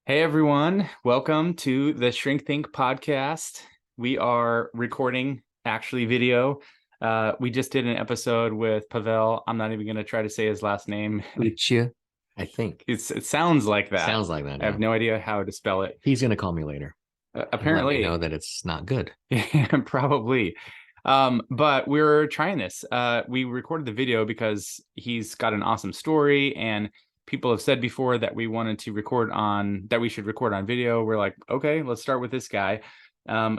Hey everyone, welcome to the Shrink Think podcast. We are recording actually video. We just did an episode with Pavel. I'm not even going to try to say his last name. Lucia, I think. It sounds like that. Sounds like that. I have no idea how to spell it. He's going to call me later and let me Apparently, know that it's not good. probably. But we're trying this. We recorded the video because he's got an awesome story, and people have said before that we should record on video. We're like, okay, let's start with this guy.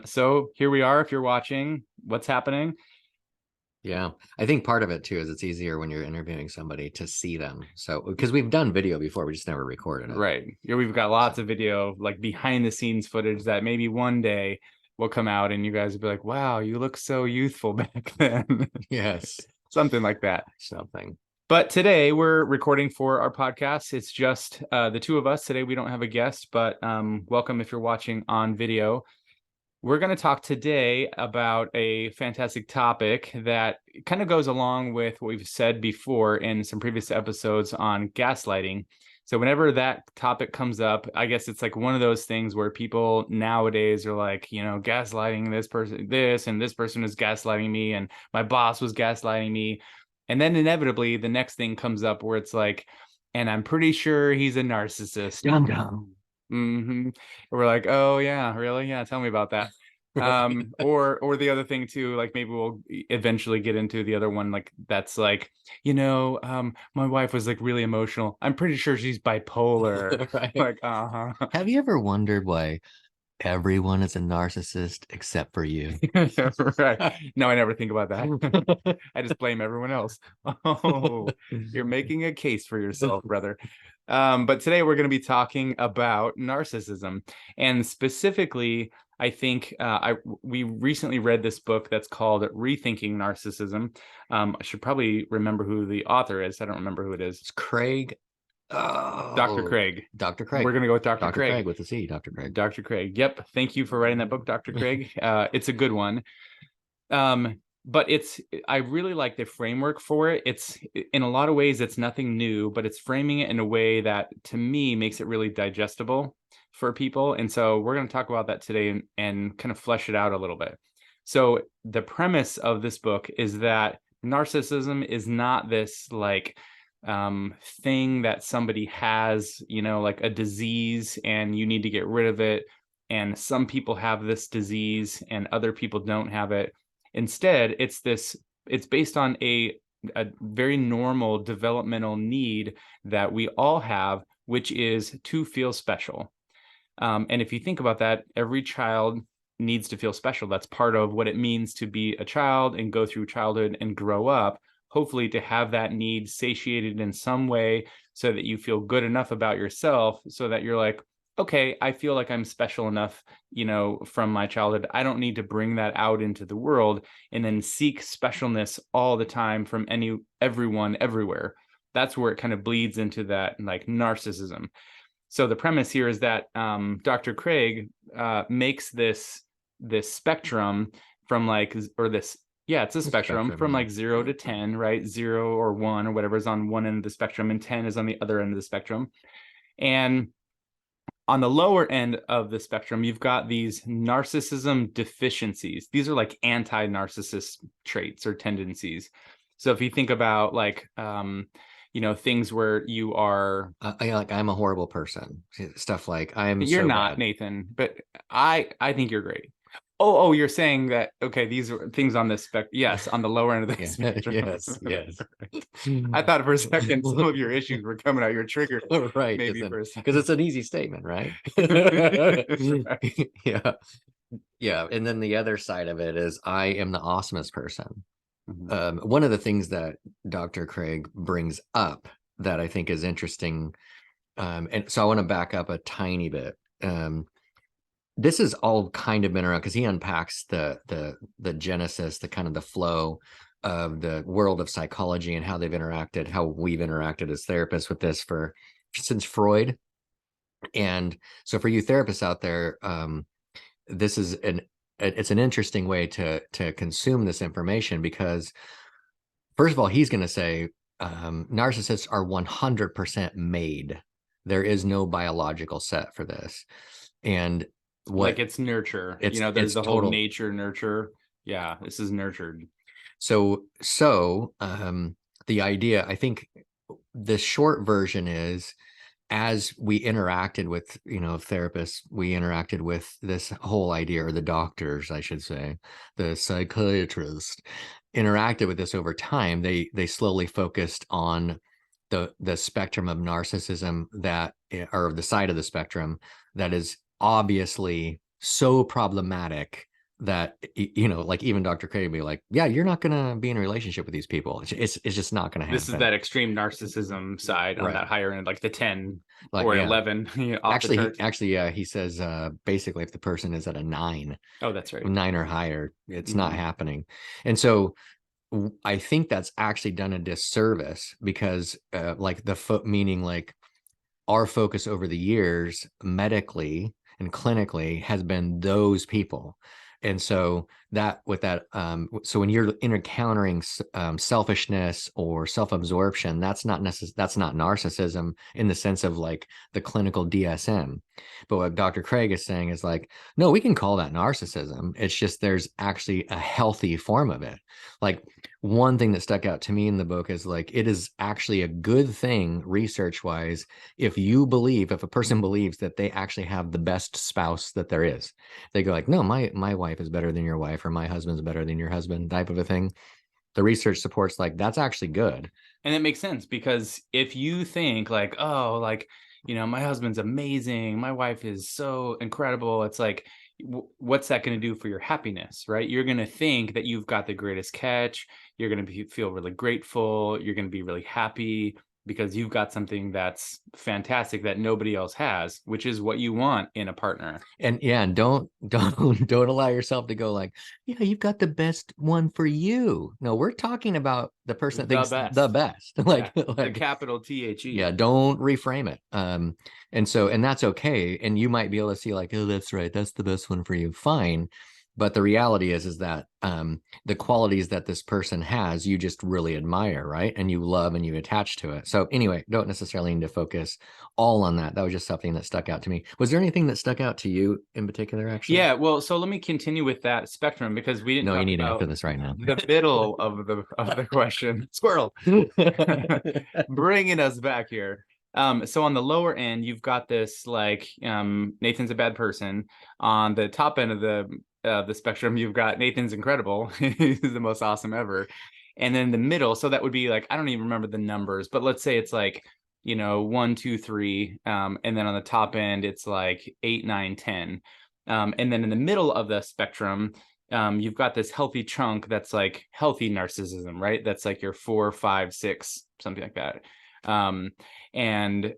So here we are. If you're watching, what's happening? Yeah, I think part of it too is it's easier when you're interviewing somebody to see them. So because we've done video before, we just never recorded it. Right. Yeah, we've got lots of video, like behind the scenes footage that maybe one day will come out and you guys will be like, wow, you look so youthful back then. Yes. Something like that. Something. But today we're recording for our podcast. It's just the two of us. Today we don't have a guest, but welcome if you're watching on video. We're going to talk today about a fantastic topic that kind of goes along with what we've said before in some previous episodes on gaslighting. So whenever that topic comes up, I guess it's like one of those things where people nowadays are like, gaslighting this person, and this person is gaslighting me, and my boss was gaslighting me. And then inevitably the next thing comes up where it's like, and I'm pretty sure he's a narcissist. Dum-dum. Mm-hmm. We're like, oh yeah, really? Yeah, tell me about that. Or the other thing too, like maybe we'll eventually get into the other one, like that's like, my wife was like really emotional. I'm pretty sure she's bipolar. Right. Like, Have you ever wondered why everyone is a narcissist except for you? Right. No, I never think about that. I just blame everyone else. Oh, you're making a case for yourself, brother. But today we're going to be talking about narcissism, and specifically, I think we recently read this book that's called Rethinking Narcissism. I should probably remember who the author is. I don't remember who it is. It's Craig. Oh, Dr. Craig. Dr. Craig. We're going to go with Dr. Dr. Craig. Craig with a C, Dr. Craig. Dr. Craig. Yep. Thank you for writing that book, Dr. Craig. It's a good one. But I really like the framework for it. It's in a lot of ways, it's nothing new, but it's framing it in a way that to me makes it really digestible for people. And so we're going to talk about that today and kind of flesh it out a little bit. So the premise of this book is that narcissism is not this like thing that somebody has, like a disease and you need to get rid of it. And some people have this disease and other people don't have it. Instead, it's based on a very normal developmental need that we all have, which is to feel special. And if you think about that, every child needs to feel special. That's part of what it means to be a child and go through childhood and grow up, hopefully to have that need satiated in some way so that you feel good enough about yourself so that you're like, okay, I feel like I'm special enough, from my childhood. I don't need to bring that out into the world and then seek specialness all the time from everyone, everywhere. That's where it kind of bleeds into that like narcissism. So the premise here is that Dr. Craig makes this spectrum from like, or this, yeah, it's a spectrum from like 0 to 10, right? 0 or 1 or whatever is on one end of the spectrum, and 10 is on the other end of the spectrum. And on the lower end of the spectrum, you've got these narcissism deficiencies. These are like anti-narcissist traits or tendencies. So if you think about like, things where you are, I'm a horrible person. Stuff like you're so not bad. Nathan, but I think you're great. Oh, you're saying that, okay, these are things on this spec. Yes, on the lower end of the spectrum. Yes. I thought for a second some of your issues were coming out your trigger. Right. Maybe for a second. Because it's an easy statement, right? Right. Yeah. Yeah. And then the other side of it is I am the awesomest person. Mhm. One of the things that Dr. Craig brings up that I think is interesting, and so I want to back up a tiny bit. This has all kind of been around because he unpacks the genesis, the kind of the flow of the world of psychology and how they've interacted, how we've interacted as therapists with this since Freud. And so for you therapists out there, this is it's an interesting way to consume this information because first of all, he's going to say narcissists are 100% made. there is no biological set for this. And Like what it's nurture, it's there's the whole total. nature nurture. Yeah, this is nurtured. So the idea, I think the short version is, as we interacted with, therapists, we interacted with this whole idea, or the doctors, I should say, the psychiatrists interacted with this over time. They slowly focused on the spectrum of narcissism that, or the side of the spectrum that is obviously so problematic that, like even Dr. Craig would be like, yeah, you're not gonna be in a relationship with these people. It's just not gonna This is happen. that extreme narcissism side on Right. that higher end, like the 10 Like, or yeah. 11 off the charts. He says, basically, if the person is at a Oh, that's right. 9 or higher, it's not Mhm. happening. And so I think that's actually done a disservice, because like meaning like our focus over the years medically and clinically has been those people. And so that with that, so when you're encountering selfishness or self-absorption, that's not narcissism in the sense of like the clinical DSM. But what Dr. Craig is saying is like, no, we can call that narcissism. It's just there's actually a healthy form of it. Like, one thing that stuck out to me in the book is like, it is actually a good thing research wise if a person believes that they actually have the best spouse that there is. They go like, no, my wife is better than your wife, or my husband's better than your husband, type of a thing. The research supports like that's actually good. And it makes sense, because if you think like, oh, like, my husband's amazing, my wife is so incredible, it's like, what's that going to do for your happiness, right? You're going to think that you've got the greatest catch. You're going to feel really grateful. You're going to be really happy because you've got something that's fantastic that nobody else has, which is what you want in a partner. And yeah, and don't allow yourself to go like, yeah, you've got the best one for you. No, we're talking about the person that The thinks the best. best. Yeah. like The like capital THE. yeah, don't reframe it. And that's okay. And you might be able to see like, oh, that's right, that's the best one for you. Fine. But the reality is that the qualities that this person has, you just really admire, right? And you love and you attach to it. So anyway, don't necessarily need to focus all on that. That was just something that stuck out to me. Was there anything that stuck out to you in particular, actually? Yeah, well, so let me continue with that spectrum, because we didn't No, you talk need to answer about this right now. the middle of the question. Squirrel. Bringing us back here. So on the lower end, you've got this like Nathan's a bad person. On the top end of the spectrum, you've got Nathan's incredible. He's the most awesome ever. And then the middle, so that would be like, I don't even remember the numbers, but let's say it's like, 1, 2, 3. And then on the top end, it's like 8, 9, 10. And then in the middle of the spectrum, you've got this healthy chunk that's like healthy narcissism, right? That's like your 4, 5, 6, something like that. And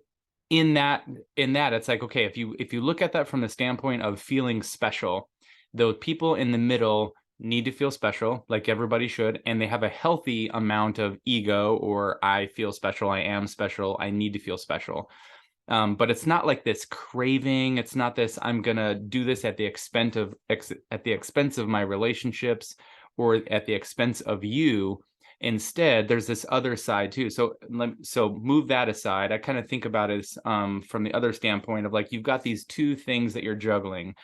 in that, it's like, okay, if you look at that from the standpoint of feeling special, those people in the middle need to feel special, like everybody should, and they have a healthy amount of ego, or I feel special, I am special, I need to feel special. But it's not like this craving. It's not this, I'm gonna do this at the expense of my relationships, or at the expense of you. Instead, there's this other side too. So move that aside. I kind of think about it from the other standpoint of like, you've got these two things that you're juggling.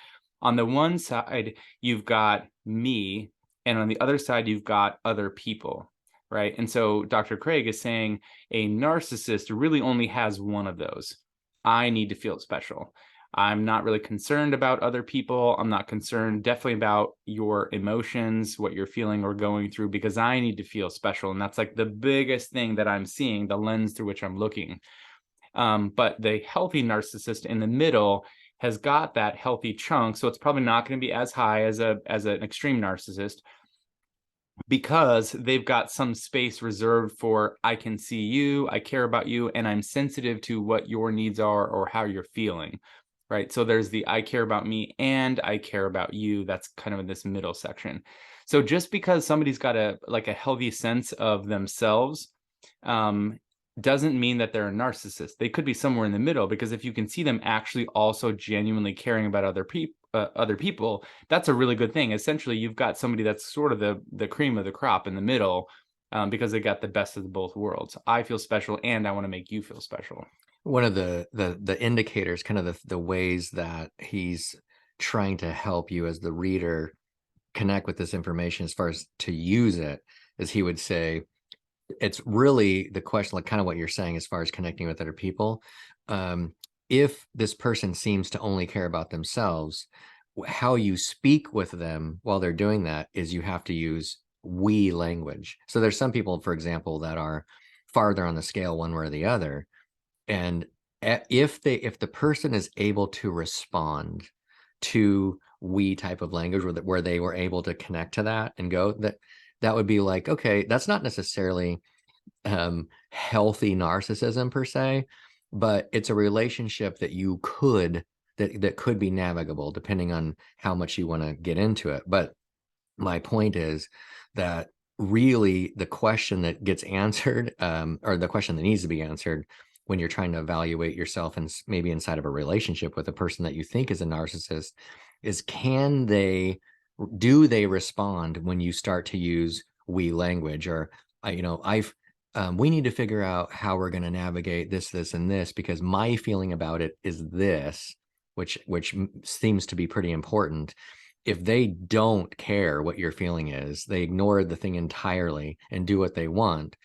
On the one side, you've got me, and on the other side, you've got other people, right? And so Dr. Craig is saying a narcissist really only has one of those. I need to feel special. I'm not really concerned about other people. I'm not concerned definitely about your emotions, what you're feeling or going through, because I need to feel special. And that's like the biggest thing that I'm seeing, the lens through which I'm looking. But the healthy narcissist in the middle has got that healthy chunk. So it's probably not going to be as high as an extreme narcissist, because they've got some space reserved for, I can see you, I care about you, and I'm sensitive to what your needs are or how you're feeling, right? So there's the I care about me and I care about you. That's kind of in this middle section. So just because somebody's got a healthy sense of themselves, doesn't mean that they're a narcissist. They could be somewhere in the middle, because if you can see them actually also genuinely caring about other people, that's a really good thing. Essentially, you've got somebody that's sort of the cream of the crop in the middle, because they got the best of both worlds. I feel special and I want to make you feel special. One of the indicators, kind of the ways that he's trying to help you as the reader connect with this information as far as to use it, is he would say, it's really the question, like kind of what you're saying as far as connecting with other people. If this person seems to only care about themselves, how you speak with them while they're doing that is you have to use we language. So there's some people, for example, that are farther on the scale one way or the other. And if the person is able to respond to we type of language where they were able to connect to that and go, that would be like, okay, that's not necessarily healthy narcissism per se, but it's a relationship that you could that could be navigable depending on how much you want to get into it. But my point is that really the question that gets answered, or the question that needs to be answered when you're trying to evaluate yourself and maybe inside of a relationship with a person that you think is a narcissist, is do they respond when you start to use we language? Or we need to figure out how we're going to navigate this and this, because my feeling about it is this, which seems to be pretty important. If they don't care what your feeling is, they ignore the thing entirely and do what they want,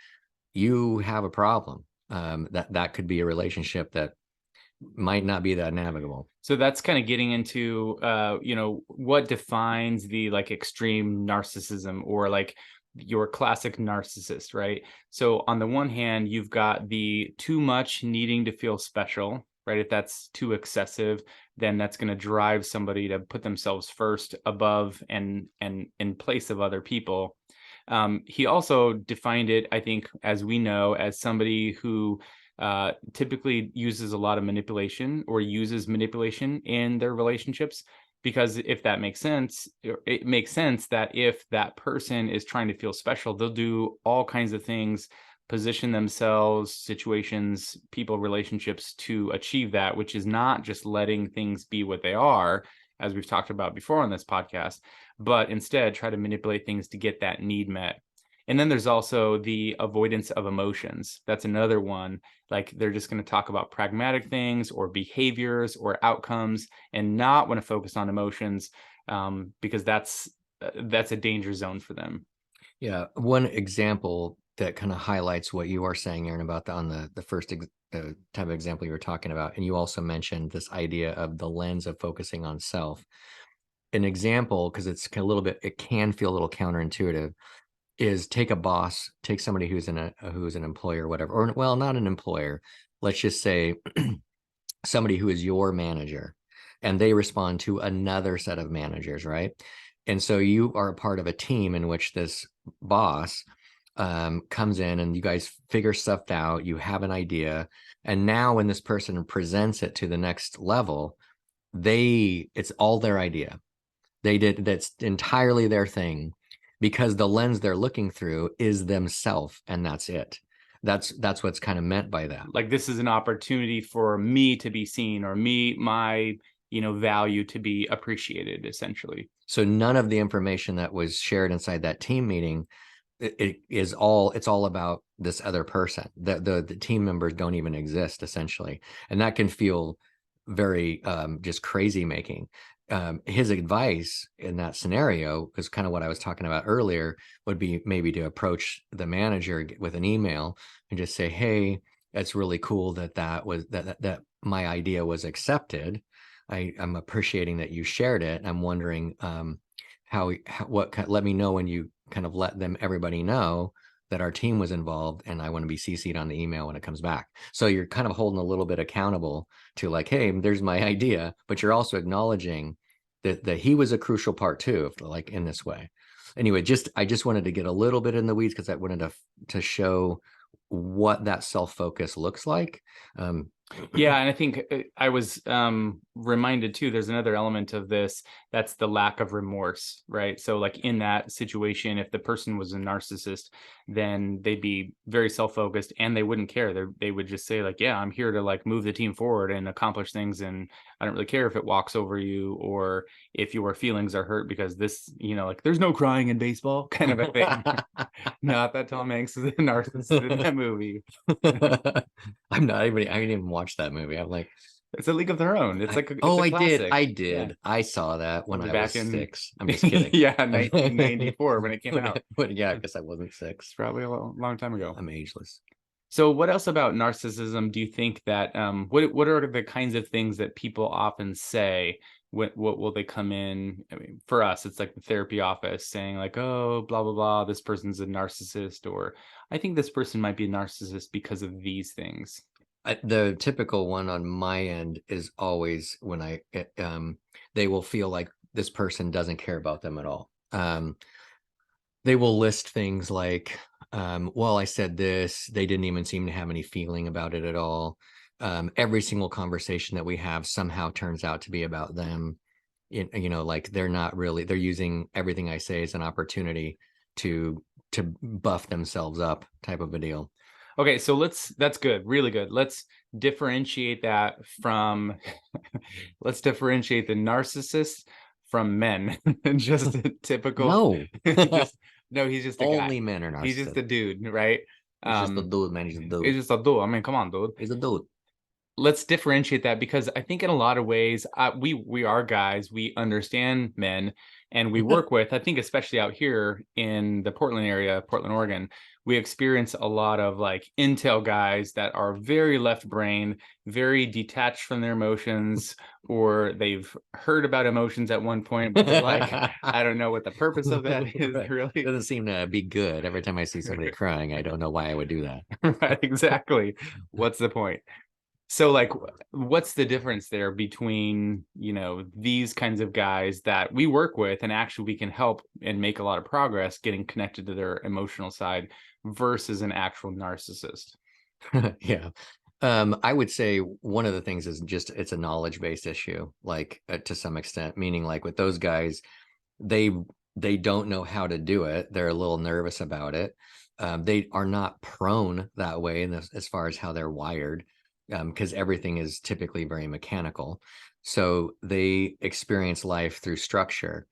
you have a problem. That could be a relationship that might not be that navigable. So that's kind of getting into, what defines the like extreme narcissism, or like your classic narcissist, right? So on the one hand, you've got the too much needing to feel special, right? If that's too excessive, then that's going to drive somebody to put themselves first, above, and in place of other people. He also defined it, I think, as we know, as somebody who typically uses a lot of manipulation, or uses manipulation in their relationships. Because if that makes sense, it makes sense that if that person is trying to feel special, they'll do all kinds of things, position themselves, situations, people, relationships to achieve that, which is not just letting things be what they are, as we've talked about before on this podcast, but instead try to manipulate things to get that need met. And then there's also the avoidance of emotions. That's another one. Like they're just going to talk about pragmatic things or behaviors or outcomes, and not want to focus on emotions, because that's a danger zone for them. Yeah, one example that kind of highlights what you are saying, Aaron, about the first type of example you were talking about, and you also mentioned this idea of the lens of focusing on self. An example, because it can feel a little counterintuitive, is take somebody who's an employer or whatever, or well, not an employer. Let's just say somebody who is your manager, and they respond to another set of managers, right? And so you are a part of a team in which this boss comes in and you guys figure stuff out, you have an idea, and now when this person presents it to the next level, it's all their idea. That's entirely their thing, because the lens they're looking through is themselves, and that's it. That's what's kind of meant by that. Like, this is an opportunity for me to be seen, or my value to be appreciated, essentially. So none of the information that was shared inside that team meeting, it's all about this other person. The team members don't even exist, essentially, and that can feel very just crazy making. His advice in that scenario, because kind of what I was talking about earlier, would be maybe to approach the manager with an email and just say, "Hey, that's really cool that my idea was accepted. I'm appreciating that you shared it. I'm wondering let me know when you kind of let everybody know that our team was involved, and I want to be CC'd on the email when it comes back." So you're kind of holding a little bit accountable to, like, hey, there's my idea, but you're also acknowledging that he was a crucial part too, like in this way. Anyway, I just wanted to get a little bit in the weeds, because I wanted to show what that self-focus looks like. Yeah, and I think I was reminded too, there's another element of this, that's the lack of remorse, right? So like in that situation, if the person was a narcissist, then they'd be very self-focused and they wouldn't care. They would just say like, yeah, I'm here to like move the team forward and accomplish things, and I don't really care if it walks over you or if your feelings are hurt because this, like there's no crying in baseball kind of a thing. Not that Tom Hanks is a narcissist in that movie. I didn't even watch that movie. I'm like, It's a League of Their Own. It's like it's oh, a I did. classic. I Yeah. did. I saw that when I Back was in 6. I'm just kidding. yeah, 1994 when it came out. But yeah, I guess I wasn't 6. It's probably a long time ago. I'm ageless. So what else about narcissism do you think that what are the kinds of things that people often say? What will they come in? I mean, for us, it's like the therapy office saying like, oh, blah, blah, blah, this person's a narcissist, or I think this person might be a narcissist because of these things. The typical one on my end is always when they will feel like this person doesn't care about them at all. They will list things like, well, I said this, they didn't even seem to have any feeling about it at all. Every single conversation that we have somehow turns out to be about them. Like they're using everything I say as an opportunity to buff themselves up, type of a deal. Okay, so that's good, really good. Let's differentiate that from, let's differentiate the narcissist from men. Just a typical, No. no, he's just a Only guy. men are narcissists. He's just a dude, right? He's just a dude, man. He's a dude. He's just a dude. I mean, come on, dude. He's a dude. Let's differentiate that, because I think in a lot of ways, we are guys, we understand men, and we work with, I think especially out here in the Portland area, Portland, Oregon, we experience a lot of like intel guys that are very left-brained, very detached from their emotions, or they've heard about emotions at one point, but they're like, I don't know what the purpose of that is. Right. Really. It doesn't seem to be good. Every time I see somebody crying, I don't know why I would do that. Right, exactly. What's the point? So like, what's the difference there between, these kinds of guys that we work with and actually we can help and make a lot of progress getting connected to their emotional side versus an actual narcissist? Yeah. I would say one of the things is just it's a knowledge-based issue, like to some extent, meaning like with those guys, they don't know how to do it. They're a little nervous about it. They are not prone that way as far as how they're wired. Because everything is typically very mechanical. So they experience life through structure,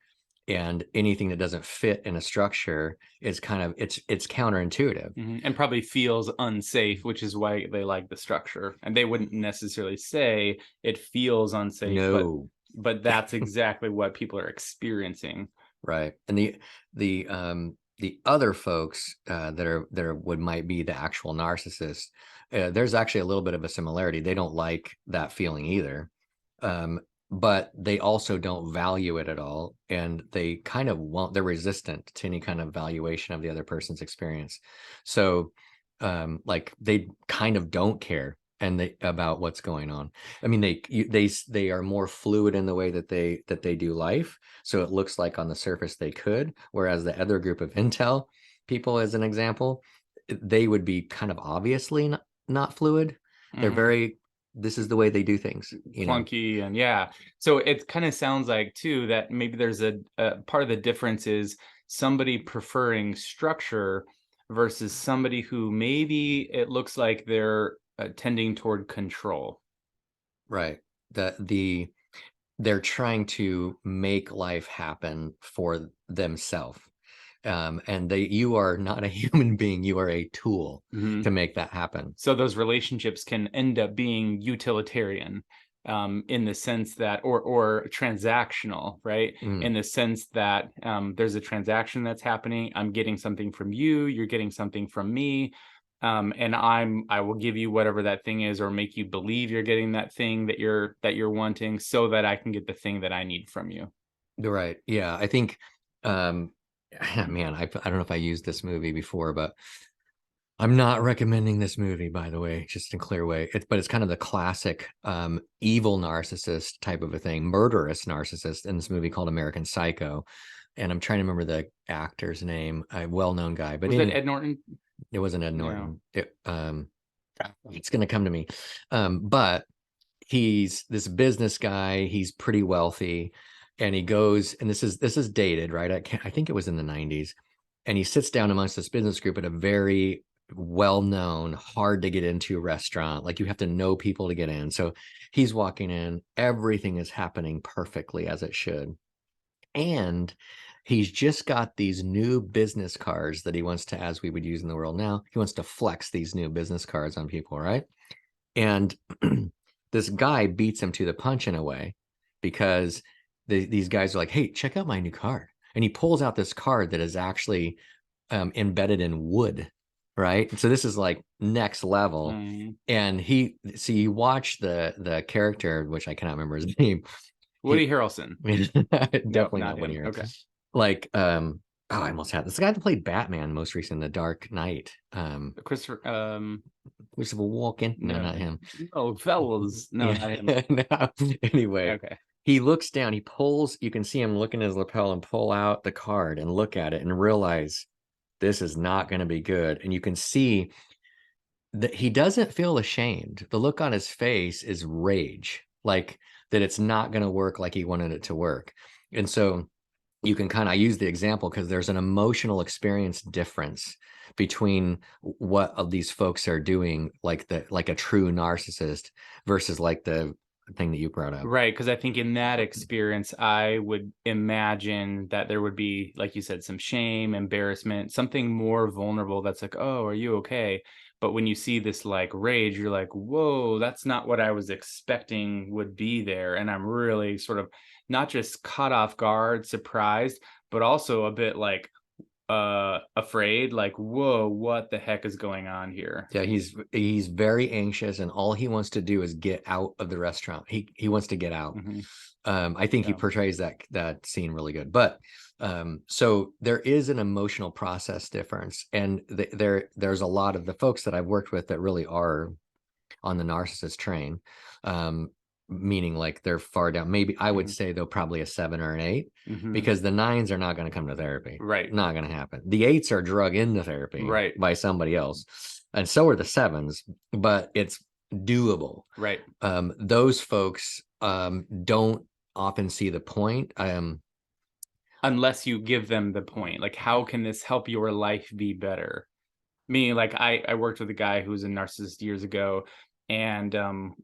and anything that doesn't fit in a structure is kind of it's counterintuitive. And probably feels unsafe, which is why they like the structure. And they wouldn't necessarily say it feels unsafe, No. but that's exactly what people are experiencing. Right. And the other folks that are might be the actual narcissist, there's actually a little bit of a similarity. They don't like that feeling either, but they also don't value it at all, and they kind of they're resistant to any kind of valuation of the other person's experience. So like they kind of don't care about what's going on. I mean, they are more fluid in the way that they do life, so it looks like on the surface they could, whereas the other group of intel people, as an example, they would be kind of obviously not fluid. They're very, this is the way they do things, clunky. And yeah, so it kind of sounds like too that maybe there's a part of the difference is somebody preferring structure versus somebody who maybe it looks like they're tending toward control. Right. They're trying to make life happen for themselves. And you are not a human being, you are a tool to make that happen. So those relationships can end up being utilitarian, in the sense that, or transactional, right? In the sense that there's a transaction that's happening. I'm getting something from you, you're getting something from me. And I will give you whatever that thing is, or make you believe you're getting that thing that you're wanting, so that I can get the thing that I need from you. Right. Yeah. I think, man, I don't know if I used this movie before, but I'm not recommending this movie, by the way, just in a clear way. But it's kind of the classic evil narcissist type of a thing, murderous narcissist in this movie called American Psycho. And I'm trying to remember the actor's name, a well-known guy. But was it Ed Norton? It wasn't Ed Norton. No. It's going to come to me. But he's this business guy, he's pretty wealthy, and he goes, and this is dated, right? I think it was in the 90s, and he sits down amongst this business group at a very well-known, hard to get into restaurant. Like, you have to know people to get in. So he's walking in, everything is happening perfectly as it should. And he's just got these new business cards that he wants to, as we would use in the world now, he wants to flex these new business cards on people, right? And this guy beats him to the punch in a way, because these guys are like, hey, check out my new card. And he pulls out this card that is actually embedded in wood, right? So this is like next level. And so you watch the character, which I cannot remember his name. Woody Harrelson. Definitely not not Woody him. Harrelson. Okay. Like, oh, I almost had this. The guy that played Batman most recently in The Dark Knight. Christopher Walken. No, not him. Oh, fellas. No, not him. No. Anyway, Okay. he looks down, he pulls, you can see him look in his lapel and pull out the card and look at it and realize this is not going to be good. And you can see that he doesn't feel ashamed. The look on his face is rage, like that it's not going to work like he wanted it to work. And so you can kind of use the example because there's an emotional experience difference between what of these folks are doing, like a true narcissist versus like the thing that you brought up. Right, because I think in that experience, I would imagine that there would be, like you said, some shame, embarrassment, something more vulnerable that's like, oh, are you okay? But when you see this like rage, you're like, whoa, that's not what I was expecting would be there. And I'm really sort of not just caught off guard, surprised, but also a bit like afraid, like, whoa, what the heck is going on here? Yeah, he's very anxious, and all he wants to do is get out of the restaurant. He wants to get out. I think he portrays that scene really good. But so there is an emotional process difference, and there's a lot of the folks that I've worked with that really are on the narcissist train, meaning like they're far down. Maybe I would say they're probably a 7 or an 8, because the 9s are not going to come to therapy. Right. Not going to happen. The 8s are drug into therapy by somebody else. And so are the 7s, but it's doable. Right. Those folks don't often see the point. Unless you give them the point, like, how can this help your life be better? Meaning, like, I worked with a guy who was a narcissist years ago, and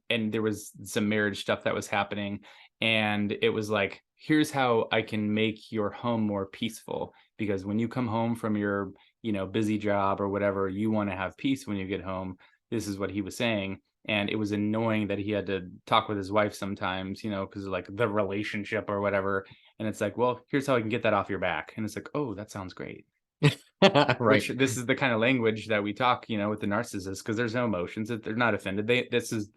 there was some marriage stuff that was happening, and it was like, here's how I can make your home more peaceful, because when you come home from your busy job or whatever, you want to have peace when you get home. This is what he was saying. And it was annoying that he had to talk with his wife sometimes, because of like the relationship or whatever. And it's like, well, here's how I can get that off your back. And it's like, oh, that sounds great. Right. Which, this is the kind of language that we talk, with the narcissists, because there's no emotions, that they're not offended. This is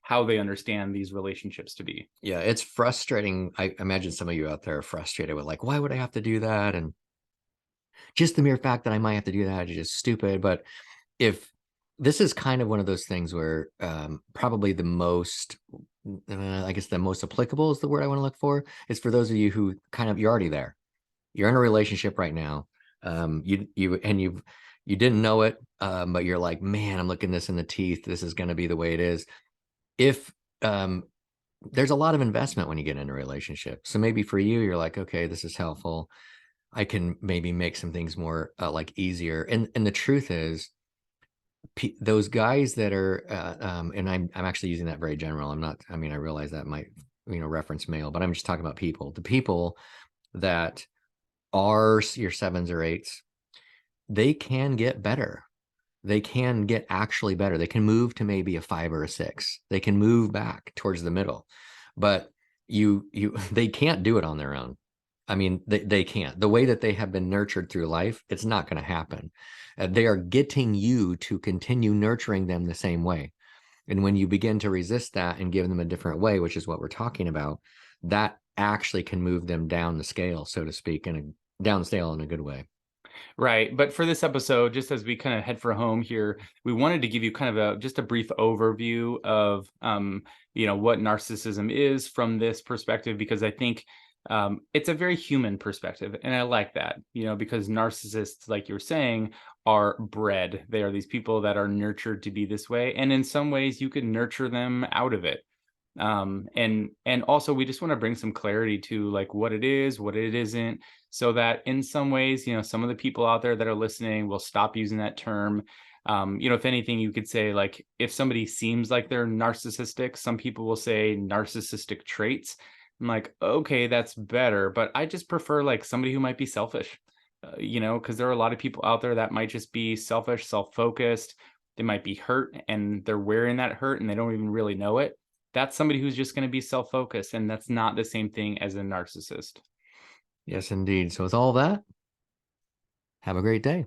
how they understand these relationships to be. Yeah, it's frustrating. I imagine some of you out there are frustrated with like, why would I have to do that? And just the mere fact that I might have to do that is just stupid. But if this is kind of one of those things where probably the most, I guess the most applicable is the word I want to look for, is for those of you who you're already there. You're in a relationship right now. You didn't know it, but you're like, man, I'm looking this in the teeth. This is going to be the way it is. If there's a lot of investment when you get in a relationship. So maybe for you, you're like, okay, this is helpful. I can maybe make some things more like easier. And the truth is, those guys that are, and I'm actually using that very general. I realize that might, reference male, but I'm just talking about people. The people that are your 7s or 8s, they can get better. They can get actually better. They can move to maybe a 5 or a 6. They can move back towards the middle, but they can't do it on their own. I mean, they can't. The way that they have been nurtured through life, it's not going to happen. They are getting you to continue nurturing them the same way. And when you begin to resist that and give them a different way, which is what we're talking about, that actually can move them down the scale, so to speak, down the scale in a good way. Right. But for this episode, just as we kind of head for home here, we wanted to give you kind of just a brief overview of, what narcissism is from this perspective, because I think it's a very human perspective. And I like that, because narcissists, like you're saying, are bred. They are these people that are nurtured to be this way. And in some ways, you can nurture them out of it. And also we just want to bring some clarity to like what it is, what it isn't, so that in some ways, some of the people out there that are listening will stop using that term. If anything, you could say, like, if somebody seems like they're narcissistic, some people will say narcissistic traits. I'm like, okay, that's better, but I just prefer like somebody who might be selfish, because there are a lot of people out there that might just be selfish, self-focused. They might be hurt and they're wearing that hurt and they don't even really know it. That's somebody who's just going to be self-focused, and that's not the same thing as a narcissist. Yes, indeed. So with all that, have a great day.